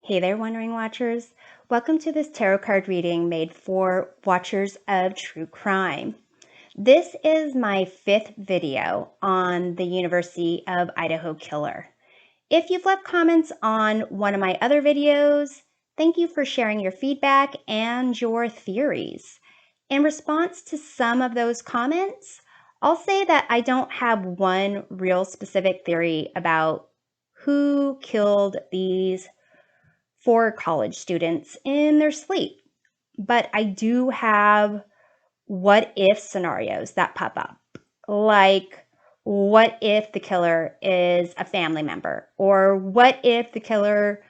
Hey there, Wondering Watchers. Welcome to this tarot card reading made for watchers of true crime. This is my 5th video on the University of Idaho Killer. If you've left comments on one of my other videos, thank you for sharing your feedback and your theories. In response to some of those comments, I'll say that I don't have one real specific theory about who killed these 4 college students in their sleep. But I do have what if scenarios that pop up. Like, what if the killer is a family member? Or what if the killer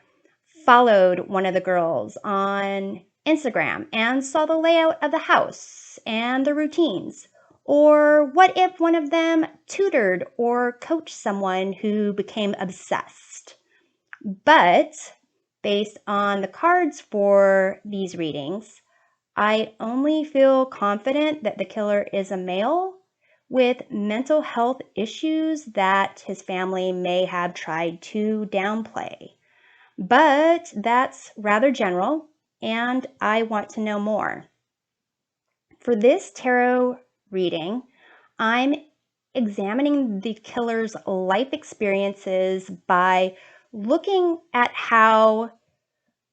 followed one of the girls on Instagram and saw the layout of the house and the routines? Or what if one of them tutored or coached someone who became obsessed? But based on the cards for these readings, I only feel confident that the killer is a male with mental health issues that his family may have tried to downplay. But that's rather general, and I want to know more. For this tarot reading, I'm examining the killer's life experiences by looking at how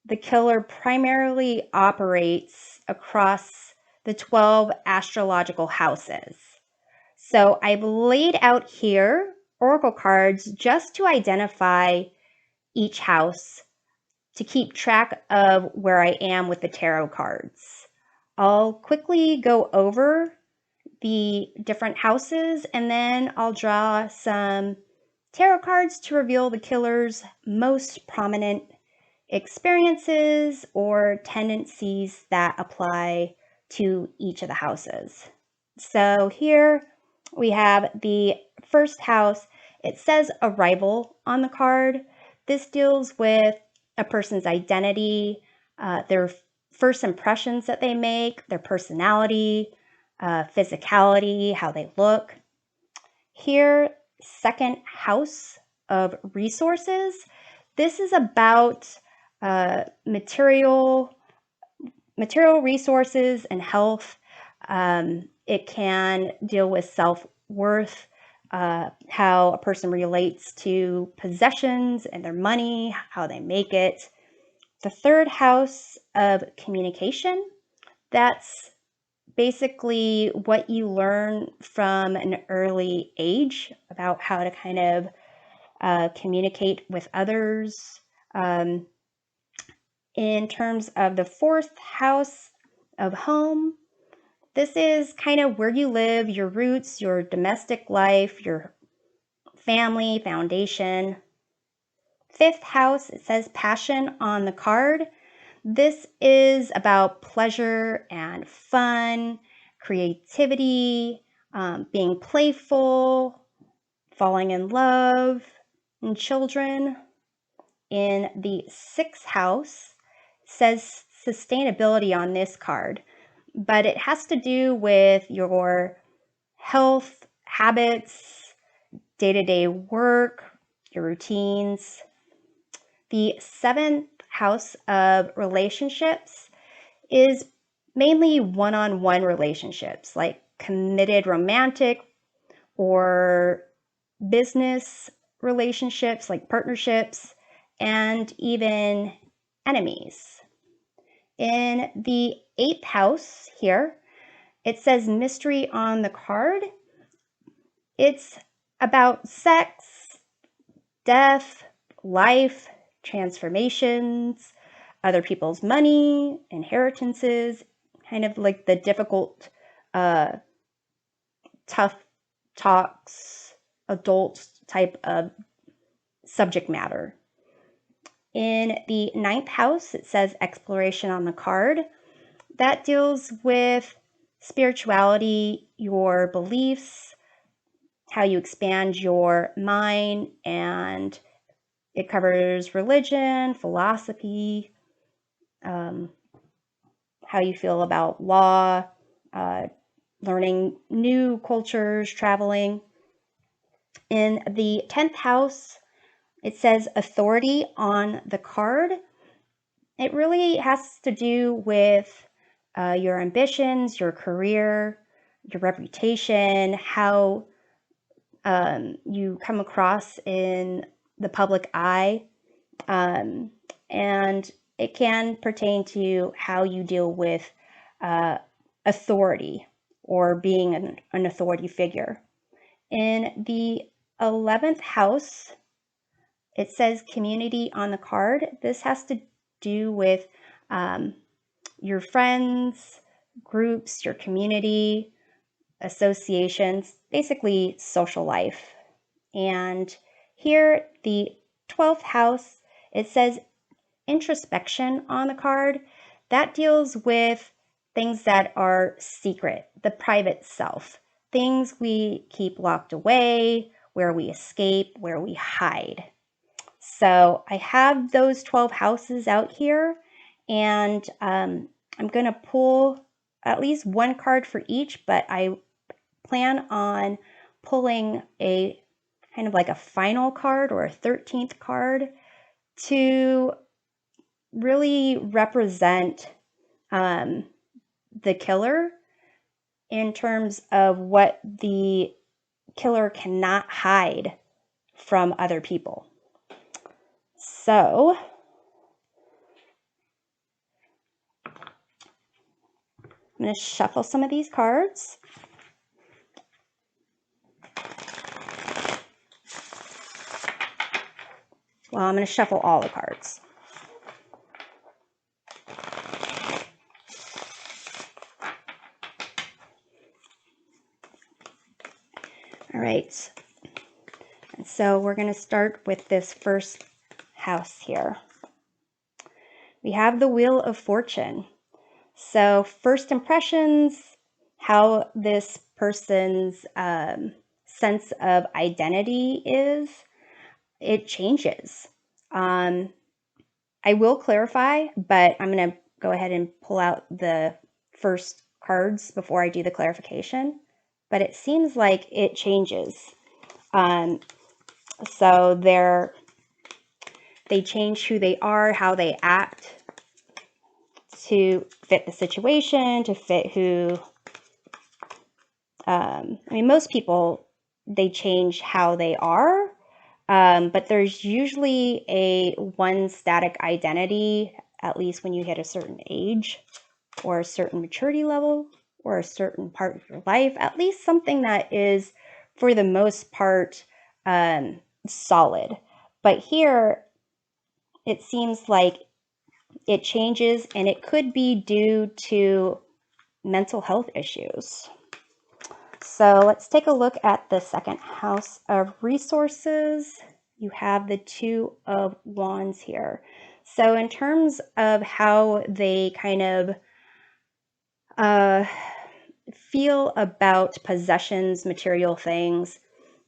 the killer primarily operates across the 12 astrological houses. So I've laid out here oracle cards just to identify each house to keep track of where I am with the tarot cards. I'll quickly go over the different houses and then I'll draw some tarot cards to reveal the killer's most prominent experiences or tendencies that apply to each of the houses. So here we have the first house. It says arrival on the card. This deals with a person's identity, their first impressions that they make, their personality, physicality, how they look. Here, second house of resources. This is about material resources and health. It can deal with self-worth, how a person relates to possessions and their money, how they make it. The third house of communication, that's basically what you learn from an early age about how to kind of communicate with others. In terms of the fourth house of home, this is kind of where you live, your roots, your domestic life, your family, foundation. Fifth house, it says passion on the card. This is about pleasure and fun, creativity, being playful, falling in love, and children. In the sixth house, says sustainability on this card, but it has to do with your health, habits, day-to-day work, your routines. The seventh house of relationships is mainly one-on-one relationships, like committed romantic or business relationships, like partnerships, and even enemies. In the 8th house here, it says mystery on the card. It's about sex, death, life, transformations, other people's money, inheritances, kind of like the difficult, tough talks, adult type of subject matter. In the 9th house, it says exploration on the card. That deals with spirituality, your beliefs, how you expand your mind, and it covers religion, philosophy, how you feel about law, learning new cultures, traveling. In the 10th house, it says authority on the card. it really has to do with your ambitions, your career, your reputation, how you come across in the public eye, and it can pertain to how you deal with authority or being an authority figure. In the 11th house, it says community on the card. This has to do with your friends, groups, your community, associations, basically social life. And here, the 12th house, it says introspection on the card. That deals with things that are secret, the private self, things we keep locked away, where we escape, where we hide. So I have those 12 houses out here, and I'm going to pull at least one card for each, but I plan on pulling a kind of like a final card or a 13th card to really represent the killer in terms of what the killer cannot hide from other people. So I'm going to shuffle some of these cards. Well, I'm going to shuffle all the cards. All right. And so we're going to start with this first house here. We have the Wheel of Fortune. So first impressions, how this person's sense of identity is, it changes. I will clarify, but I'm going to go ahead and pull out the first cards before I do the clarification. But it seems like it changes. So they change who they are, how they act to fit the situation, to fit who, most people, they change how they are, but there's usually a one static identity, at least when you hit a certain age or a certain maturity level or a certain part of your life, at least something that is, for the most part, solid. But here, it seems like it changes, and it could be due to mental health issues. So let's take a look at the second house of resources. You have the Two of Wands here. So in terms of how they kind of feel about possessions, material things,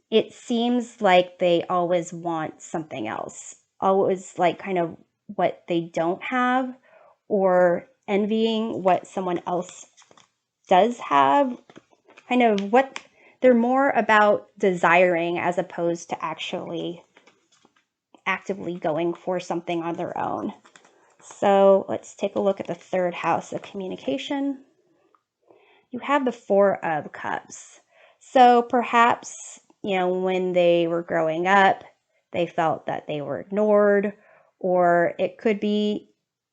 it seems like they always want something else, always like kind of what they don't have, or envying what someone else does have, kind of what they're more about desiring as opposed to actually actively going for something on their own. So let's take a look at the third house of communication. You have the Four of Cups. So perhaps, when they were growing up, they felt that they were ignored, or it could be,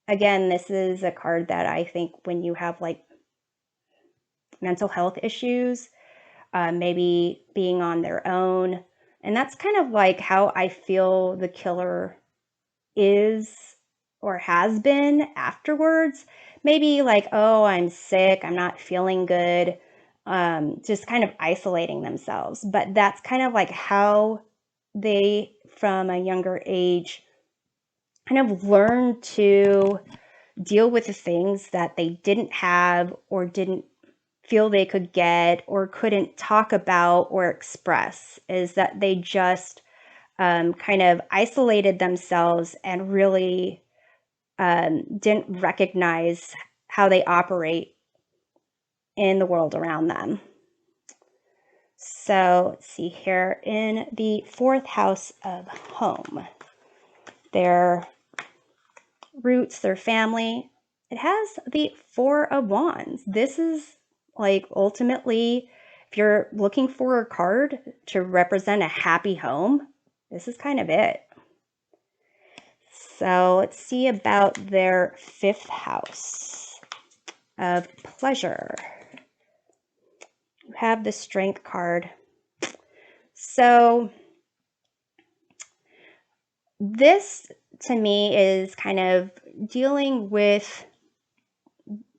again, this is a card that I think when you have like mental health issues, maybe being on their own. And that's kind of like how I feel the killer is or has been afterwards. Maybe like, oh, I'm sick, I'm not feeling good, just kind of isolating themselves. But that's kind of like how they, from a younger age, kind of learned to deal with the things that they didn't have or didn't feel they could get or couldn't talk about or express, is that they just kind of isolated themselves and really didn't recognize how they operate in the world around them. So let's see here in the fourth house of home, their roots, their family. It has the Four of Wands. This is like ultimately, if you're looking for a card to represent a happy home, this is kind of it. So let's see about their 5th house of pleasure. You have the Strength card. So this to me is kind of dealing with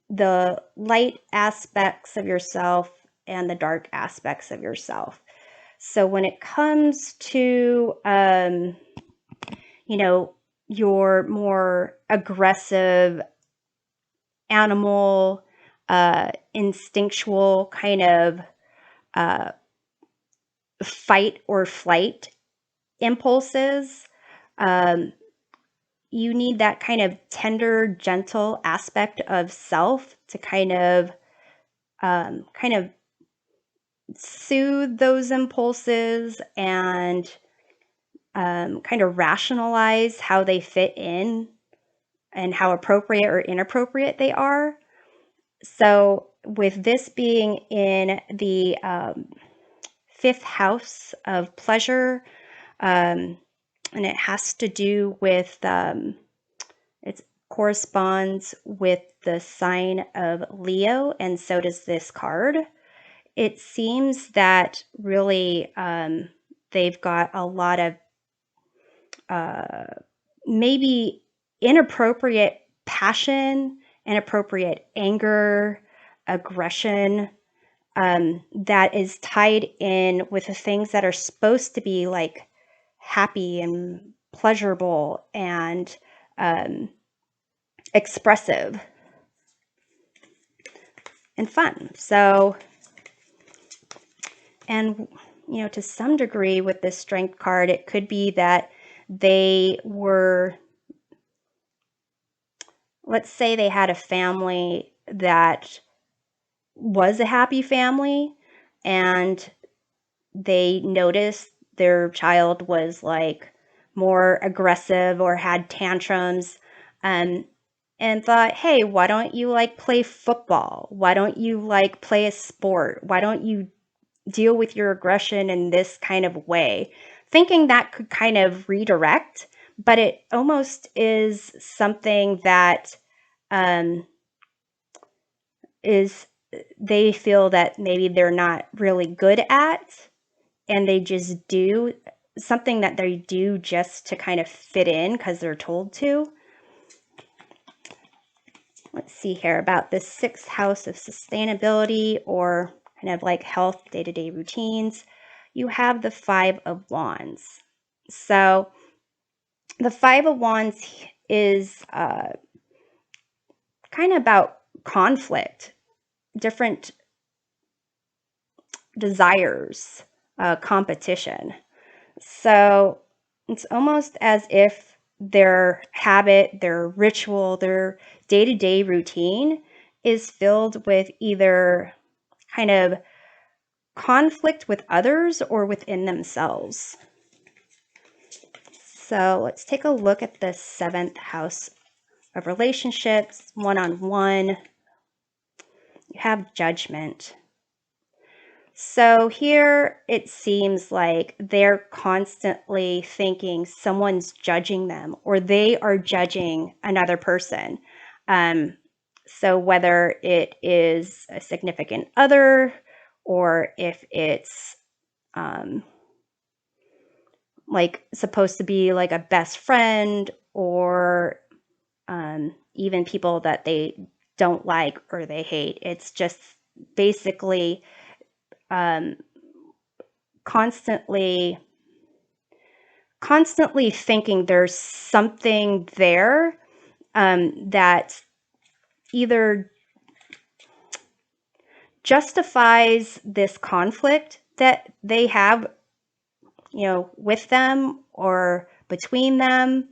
the light aspects of yourself and the dark aspects of yourself. So when it comes to, you know, your more aggressive, animal, instinctual kind of fight or flight impulses, you need that kind of tender, gentle aspect of self to kind of soothe those impulses and kind of rationalize how they fit in and how appropriate or inappropriate they are. So with this being in the 5th house of pleasure, and it has to do with, it corresponds with the sign of Leo, and so does this card. It seems that really they've got a lot of maybe inappropriate passion, inappropriate anger, aggression, that is tied in with the things that are supposed to be like happy and pleasurable and expressive and fun. So, and you know, to some degree with this Strength card, it could be that they were, let's say they had a family that was a happy family and they noticed their child was like more aggressive or had tantrums, and thought, hey, why don't you like play football? Why don't you like play a sport? Why don't you deal with your aggression in this kind of way? Thinking that could kind of redirect, but it almost is something that is, they feel that maybe they're not really good at, and they just do something that they do just to kind of fit in because they're told to. Let's see here about the 6th house of sustainability or kind of like health, day-to-day routines. You have the 5 of Wands. So the 5 of Wands is kind of about conflict, different desires, competition. So it's almost as if their habit, their ritual, their day-to-day routine is filled with either kind of conflict with others or within themselves. So let's take a look at the 7th house of relationships, one-on-one. You have Judgment. So here it seems like they're constantly thinking someone's judging them or they are judging another person. So whether it is a significant other or if it's like supposed to be like a best friend or even people that they don't like or they hate. It's just basically constantly thinking there's something there that either justifies this conflict that they have, you know, with them or between them,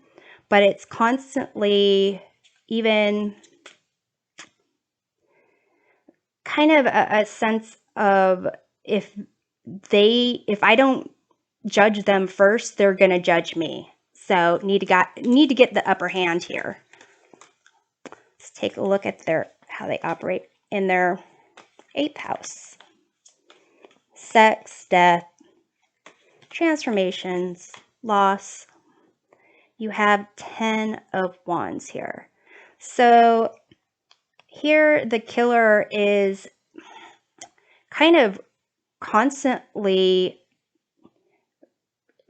but it's constantly even kind of a sense of if I don't judge them first, they're going to judge me. So need to get the upper hand here. take a look at how they operate in their 8th house. Sex, death, transformations, loss. You have 10 of Wands here. So here the killer is kind of constantly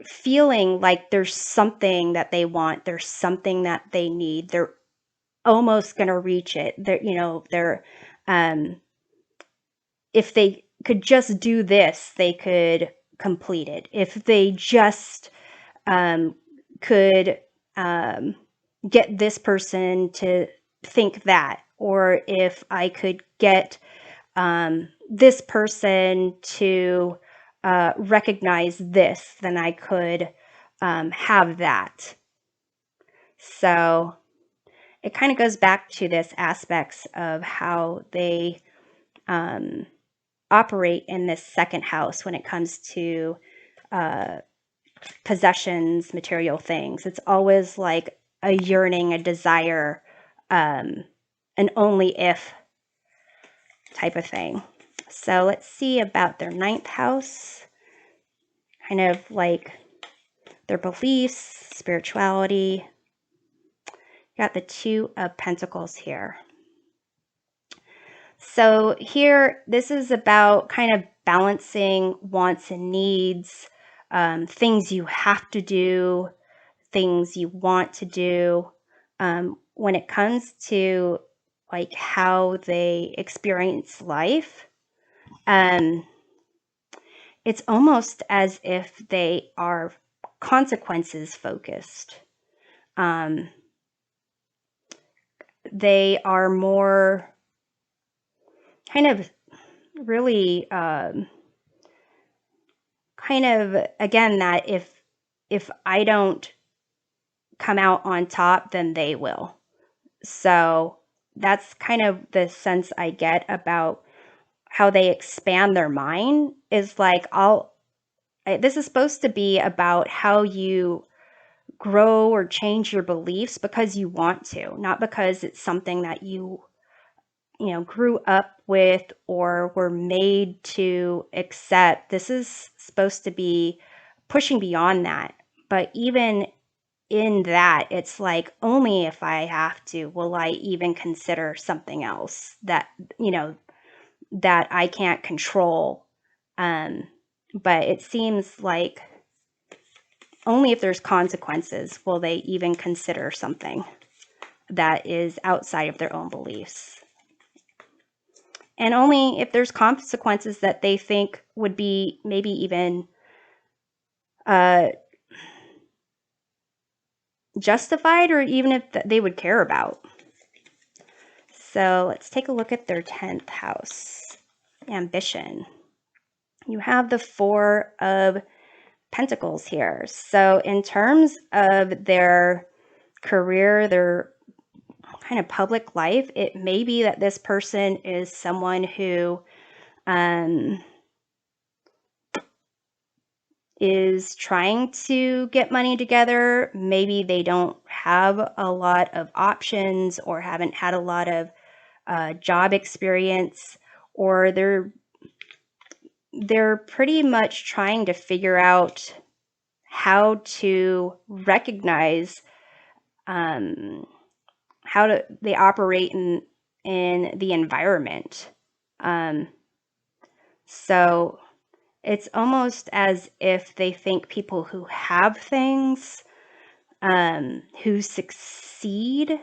feeling like there's something that they want, there's something that they need. They're almost going to reach it. They're if they could just do this, they could complete it. If they just could get this person to think that, or if I could get this person to recognize this, then I could have that. So it kind of goes back to this aspects of how they operate in this 2nd house when it comes to possessions, material things. It's always like a yearning, a desire, an only if type of thing. So let's see about their 9th house, kind of like their beliefs, spirituality. Got the 2 of Pentacles here. So here, this is about kind of balancing wants and needs, things you have to do, things you want to do. When it comes to like how they experience life, it's almost as if they are consequences focused. They are more kind of really kind of, again, that if I don't come out on top, then they will. So that's kind of the sense I get about how they expand their mind, is like, this is supposed to be about how you grow or change your beliefs because you want to, not because it's something that you grew up with or were made to accept. This is supposed to be pushing beyond that. But even in that, it's like, only if I have to will I even consider something else that that I can't control. But it seems like only if there's consequences will they even consider something that is outside of their own beliefs. And only if there's consequences that they think would be maybe even justified, or even if they would care about. So let's take a look at their 10th house, ambition. You have the 4 of Pentacles here. So in terms of their career, their kind of public life, it may be that this person is someone who is trying to get money together. Maybe they don't have a lot of options or haven't had a lot of job experience, or they're pretty much trying to figure out how to recognize how they operate in the environment. So it's almost as if they think people who have things, who succeed,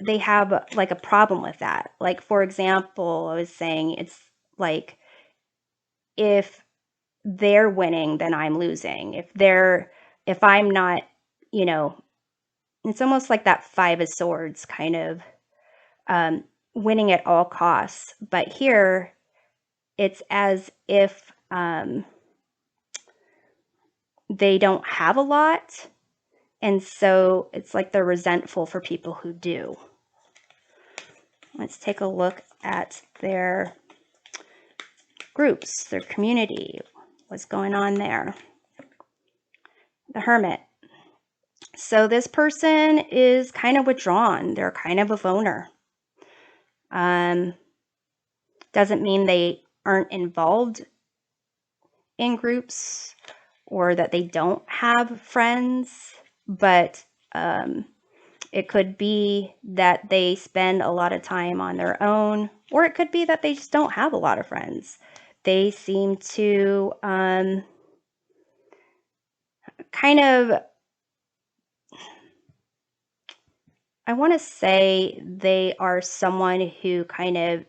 they have like a problem with that. Like, for example, I was saying, it's like, if they're winning, then I'm losing. If I'm not, it's almost like that 5 of Swords kind of winning at all costs. But here, it's as if they don't have a lot, and so it's like they're resentful for people who do. Let's take a look at their groups, their community, what's going on there. The Hermit. So this person is kind of withdrawn. They're kind of a loner. Doesn't mean they aren't involved in groups or that they don't have friends, but it could be that they spend a lot of time on their own, or it could be that they just don't have a lot of friends. They seem to kind of, I want to say they are someone who kind of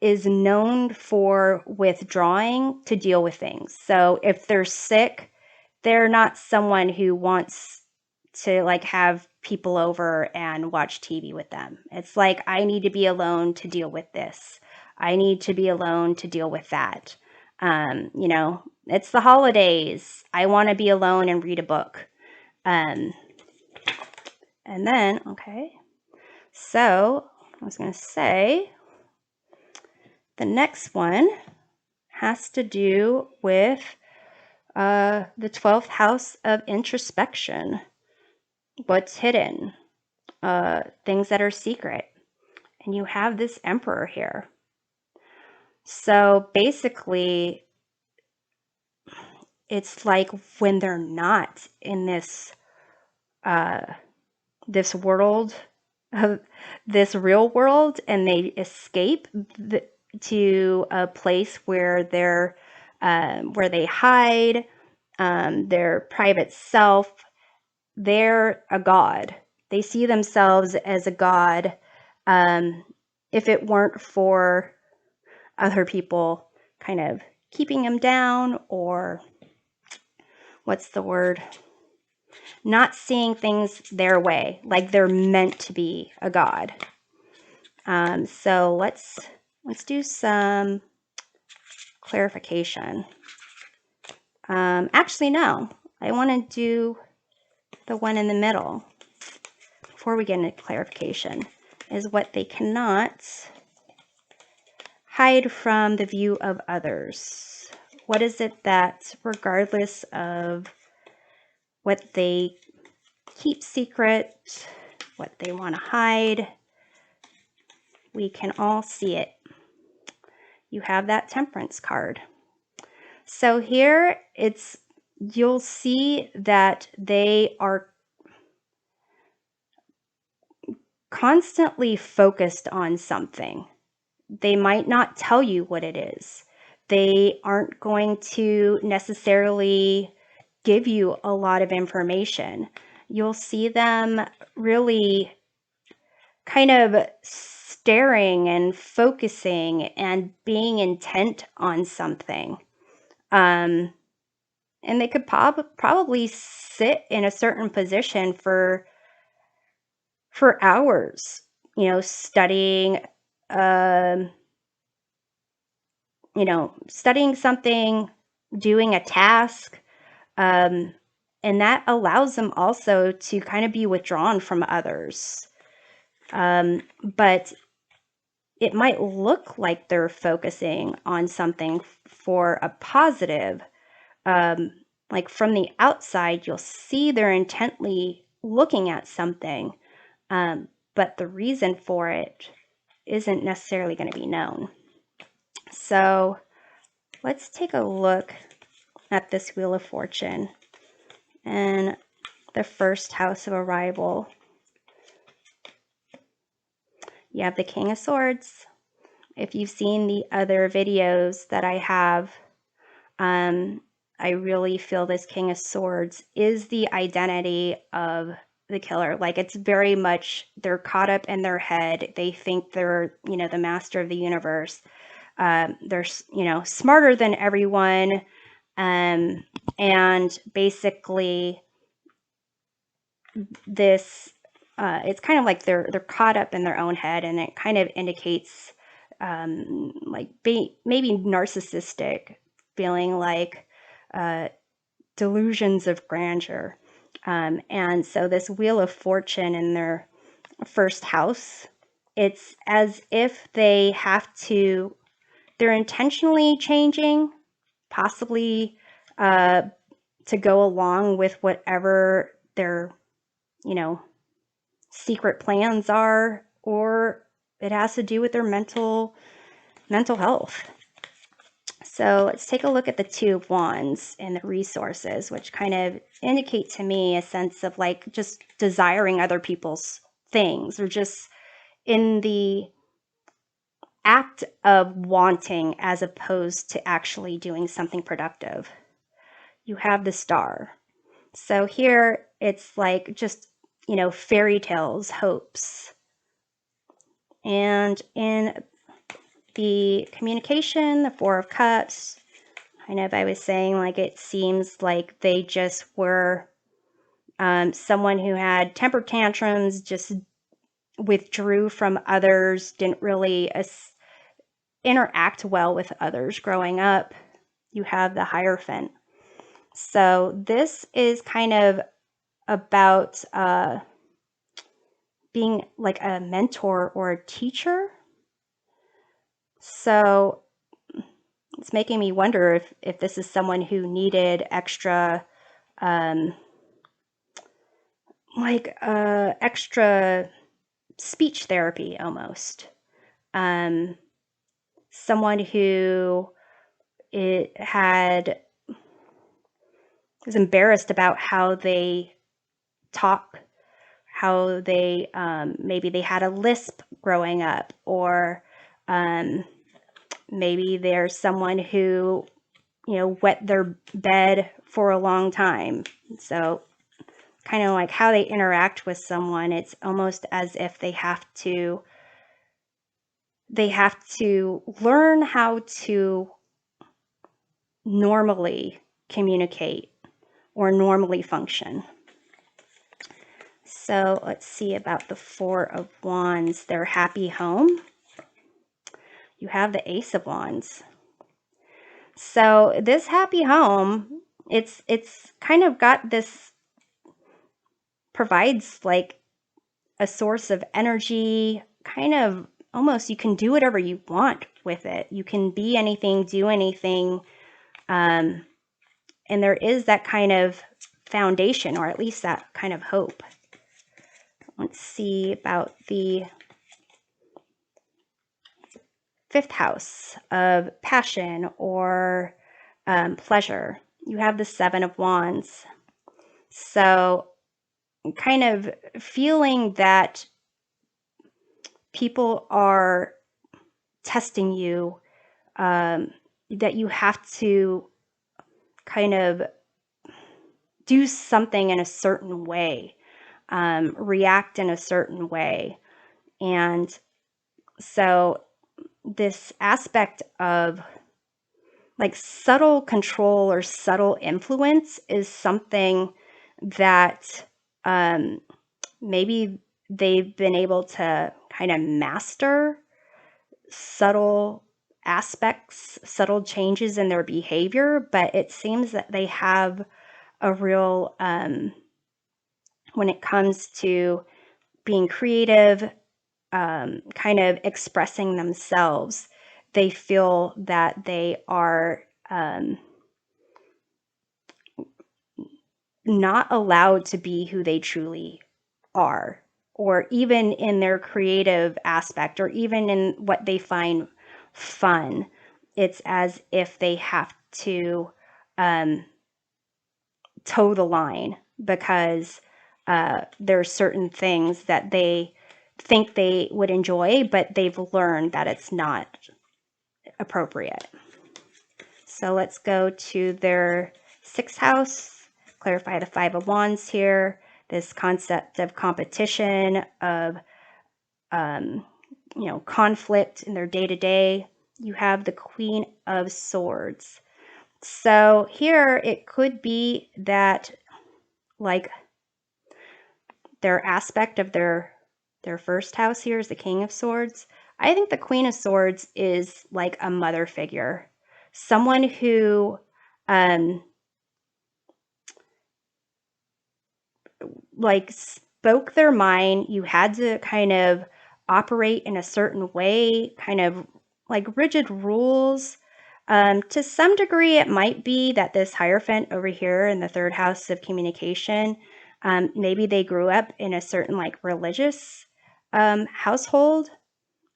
is known for withdrawing to deal with things. So if they're sick, they're not someone who wants to like have people over and watch TV with them. It's like, I need to be alone to deal with this. I need to be alone to deal with that. You know, it's the holidays. I want to be alone and read a book. And then, okay, so I was going to say the next one has to do with the 12th house of introspection. What's hidden? Things that are secret. And you have this emperor here. So basically, it's like when they're not in this this world, this real world, and they escape to a place where where they hide, their private self. They're a god. They see themselves as a god. If it weren't for other people kind of keeping them down, or what's the word? Not seeing things their way, like they're meant to be a god. So let's do some clarification. Actually, no. I want to do the one in the middle before we get into clarification. Is what they cannot hide from the view of others. What is it that, regardless of what they keep secret, what they want to hide, we can all see it? You have that Temperance card. So here you'll see that they are constantly focused on something. They might not tell you what it is. They aren't going to necessarily give you a lot of information. You'll see them really kind of staring and focusing and being intent on something. And they could probably sit in a certain position for hours, you know, studying, studying something, doing a task. And that allows them also to kind of be withdrawn from others. But it might look like they're focusing on something for a positive. Like from the outside, you'll see they're intently looking at something. But the reason for it isn't necessarily going to be known. So let's take a look at this Wheel of Fortune and the first house of arrival. You have the King of Swords. If you've seen the other videos that I have, I really feel this King of Swords is the identity of the killer. Like, it's very much, they're caught up in their head. They think they're, the master of the universe. They're, smarter than everyone. And basically this, it's kind of like they're caught up in their own head, and it kind of indicates like maybe narcissistic, feeling like delusions of grandeur. And so this Wheel of Fortune in their first house, it's as if they're intentionally changing, possibly to go along with whatever their, you know, secret plans are, or it has to do with their mental health. So let's take a look at the Two of Wands and the resources, which kind of indicate to me a sense of like just desiring other people's things, or just in the act of wanting as opposed to actually doing something productive. You have the Star. So here it's like just, you know, fairy tales, hopes. And in the communication, the Four of Cups, kind of, I was saying, like, it seems like they just were someone who had temper tantrums, just withdrew from others, didn't really interact well with others growing up. You have the Hierophant. So this is kind of about being like a mentor or a teacher. So it's making me wonder if this is someone who needed extra extra speech therapy almost. Someone who was embarrassed about how they talk, how they maybe they had a lisp growing up, or maybe there's someone who, you know, wet their bed for a long time. So kind of like how they interact with someone, it's almost as if they have to learn how to normally communicate or normally function. So let's see about the Four of Wands, their happy home. You have the Ace of Wands. So this happy home, it's kind of got this, provides like a source of energy, kind of almost you can do whatever you want with it. You can be anything, do anything. And there is that kind of foundation, or at least that kind of hope. Let's see about the fifth house of passion or pleasure. You have the Seven of Wands. So kind of feeling that people are testing you, that you have to kind of do something in a certain way, react in a certain way. And so this aspect of like subtle control or subtle influence is something that maybe they've been able to kind of master, subtle aspects, subtle changes in their behavior, but it seems that they have a real, when it comes to being creative, kind of expressing themselves, they feel that they are not allowed to be who they truly are, or even in their creative aspect, or even in what they find fun. It's as if they have to toe the line, because there are certain things that they think they would enjoy, but they've learned that it's not appropriate. So let's go to their sixth house, clarify the Five of Wands here, this concept of competition, of you know, conflict in their day-to-day. You have the Queen of Swords. So here it could be that like their aspect of their first house here is the King of Swords. I think the Queen of Swords is like a mother figure, someone who like spoke their mind. You had to kind of operate in a certain way, kind of like rigid rules. To some degree, it might be that this Hierophant over here in the third house of communication, maybe they grew up in a certain like religious household.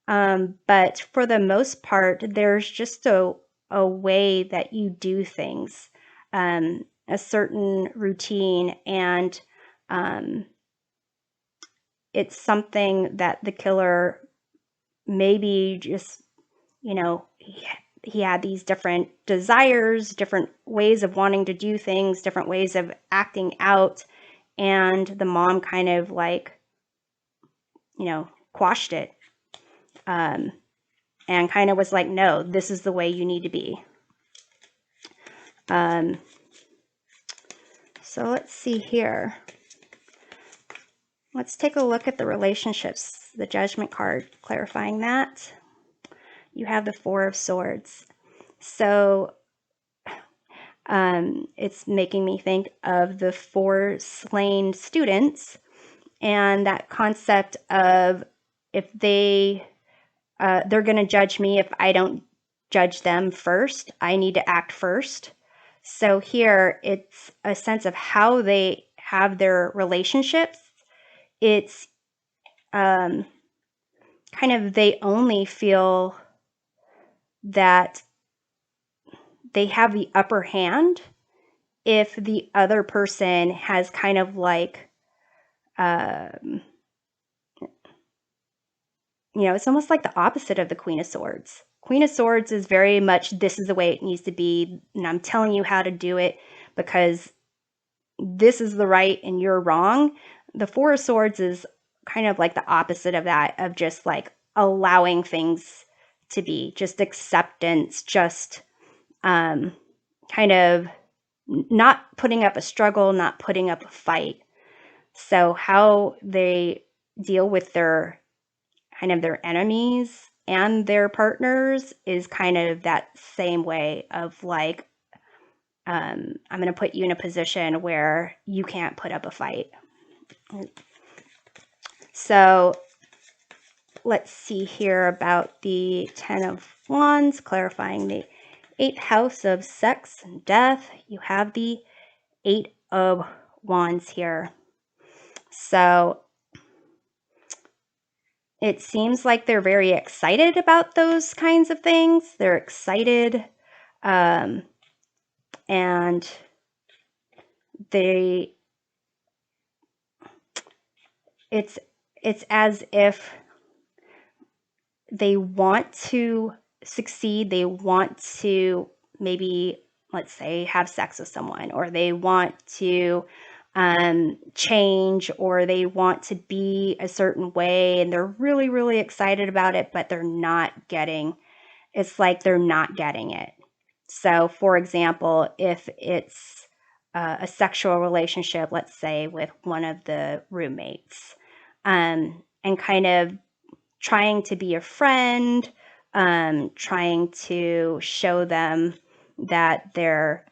But for the most part, there's just a way that you do things, a certain routine, and it's something that the killer maybe just, he had these different desires, different ways of wanting to do things, different ways of acting out, and the mom kind of like, quashed it. And kind of was like, no, this is the way you need to be. So let's see here. Let's take a look at the relationships, the Judgment card, clarifying that. You have the Four of Swords. So it's making me think of the 4 slain students and that concept of if they're going to judge me if I don't judge them first. I need to act first. So here it's a sense of how they have their relationships. It's kind of they only feel that they have the upper hand if the other person has kind of like, it's almost like the opposite of the Queen of Swords. Queen of Swords is very much, this is the way it needs to be, and I'm telling you how to do it because this is the right and you're wrong. The Four of Swords is kind of like the opposite of that, of just like allowing things to be, just acceptance, just kind of not putting up a struggle, not putting up a fight. So how they deal with their kind of their enemies and their partners is kind of that same way of like, I'm going to put you in a position where you can't put up a fight. So let's see here about the 10 of Wands, clarifying the 8th house of sex and death. You have the 8 of Wands here. So it seems like they're very excited about those kinds of things. They're excited, and it's as if they want to succeed. They want to maybe, let's say, have sex with someone, or they want to change, or they want to be a certain way, and they're really, really excited about it, but they're not getting, it's like they're not getting it. So, for example, if it's a sexual relationship, let's say with one of the roommates, and kind of trying to be a friend, trying to show them that they're,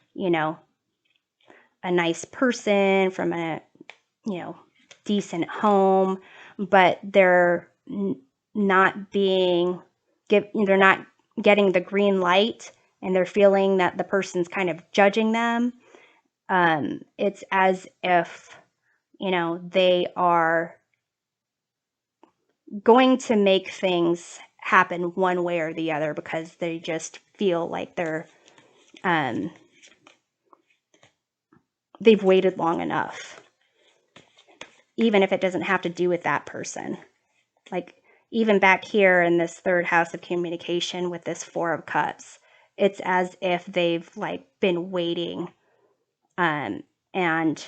a nice person from a, decent home, but they're not being, they're not getting the green light, and they're feeling that the person's kind of judging them. It's as if, they are going to make things happen one way or the other because they just feel like they've waited long enough, even if it doesn't have to do with that person. Like even back here in this third house of communication with this 4 of Cups, it's as if they've like been waiting, and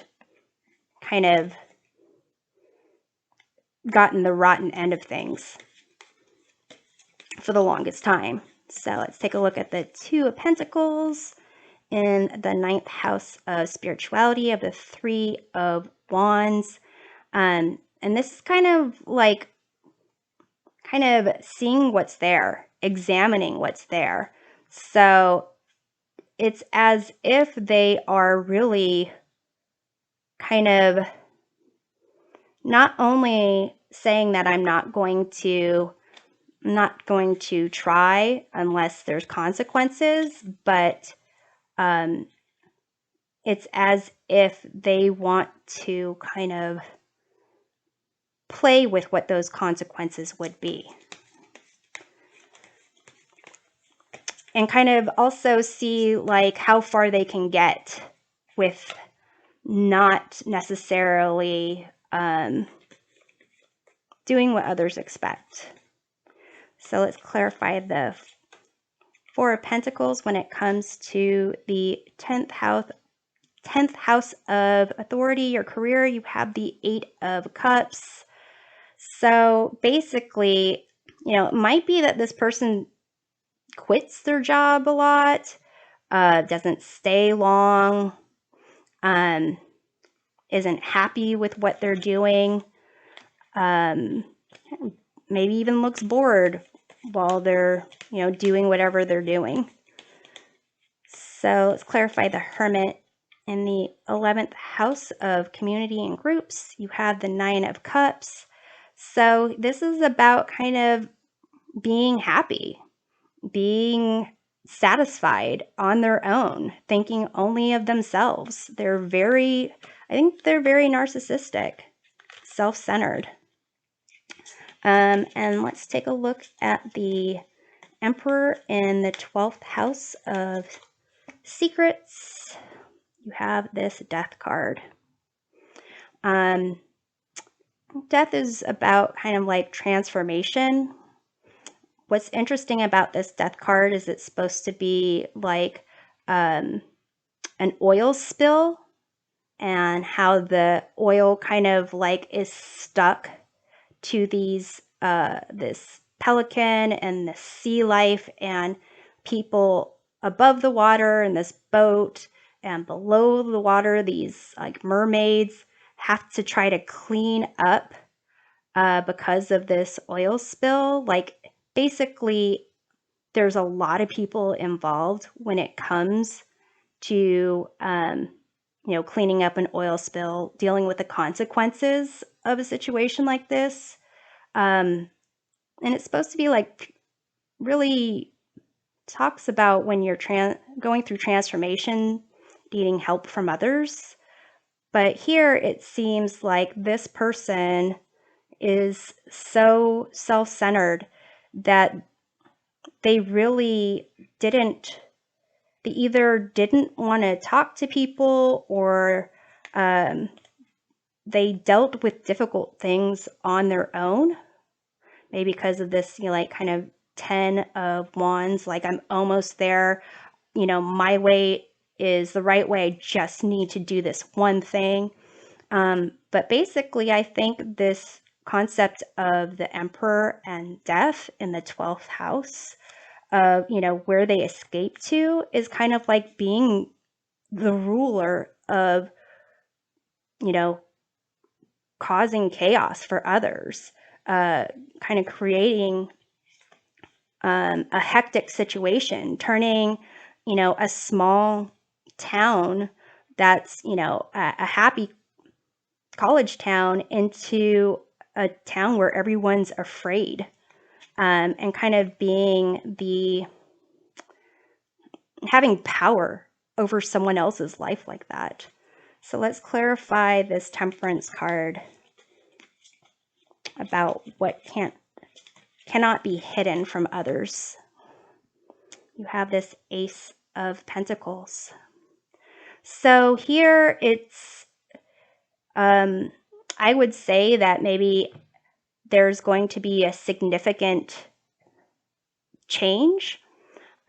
kind of gotten the rotten end of things for the longest time. So let's take a look at the 2 of Pentacles in the 9th house of spirituality of the 3 of Wands. And this is kind of like, seeing what's there, examining what's there. So it's as if they are really kind of not only saying that I'm not going to I'm not going to try unless there's consequences, but it's as if they want to kind of play with what those consequences would be. And kind of also see like how far they can get with not necessarily doing what others expect. So let's clarify the Four of Pentacles when it comes to the 10th house of authority or career. You have the 8 of Cups. So basically, it might be that this person quits their job a lot, doesn't stay long, isn't happy with what they're doing, maybe even looks bored while they're, doing whatever they're doing. So let's clarify the Hermit. In the 11th house of community and groups, you have the 9 of Cups. So this is about kind of being happy, being satisfied on their own, thinking only of themselves. I think they're very narcissistic, self-centered. And let's take a look at the Emperor in the 12th house of secrets. You have this Death card. Death is about kind of like transformation. What's interesting about this Death card is it's supposed to be like an oil spill, and how the oil kind of like is stuck to these this pelican and the sea life and people above the water in this boat, and below the water these like mermaids have to try to clean up because of this oil spill. Like basically there's a lot of people involved when it comes to cleaning up an oil spill, dealing with the consequences of a situation like this. And it's supposed to be like really talks about when you're going through transformation, needing help from others. But here it seems like this person is so self-centered that they really they either didn't want to talk to people, or they dealt with difficult things on their own, maybe because of this, like kind of 10 of Wands, like I'm almost there, my way is the right way, I just need to do this one thing. But basically, I think this concept of the Emperor and death in the 12th house, of, where they escape to, is kind of like being the ruler of, causing chaos for others, kind of creating a hectic situation, turning, a small town that's, a happy college town into a town where everyone's afraid, and kind of having power over someone else's life like that. So let's clarify this Temperance card about what cannot be hidden from others. You have this Ace of Pentacles. So here it's, I would say that maybe there's going to be a significant change.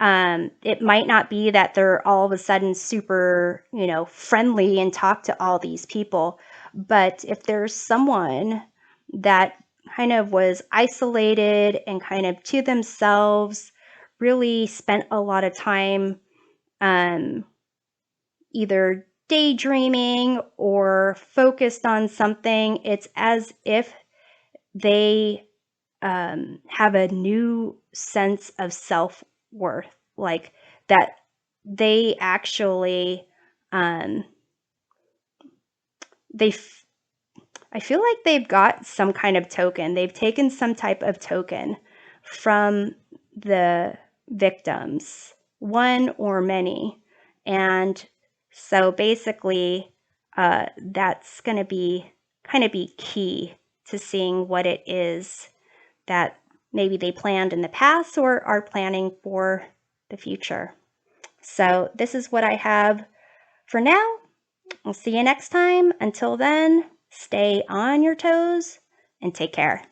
It might not be that they're all of a sudden super, friendly and talk to all these people, but if there's someone that kind of was isolated and kind of to themselves, really spent a lot of time either daydreaming or focused on something, it's as if they have a new sense of self-worth, like that they actually I feel like they've got some kind of token. They've taken some type of token from the victims, one or many. And so basically, that's going to be key to seeing what it is that maybe they planned in the past or are planning for the future. So this is what I have for now. I'll see you next time. Until then, stay on your toes and take care.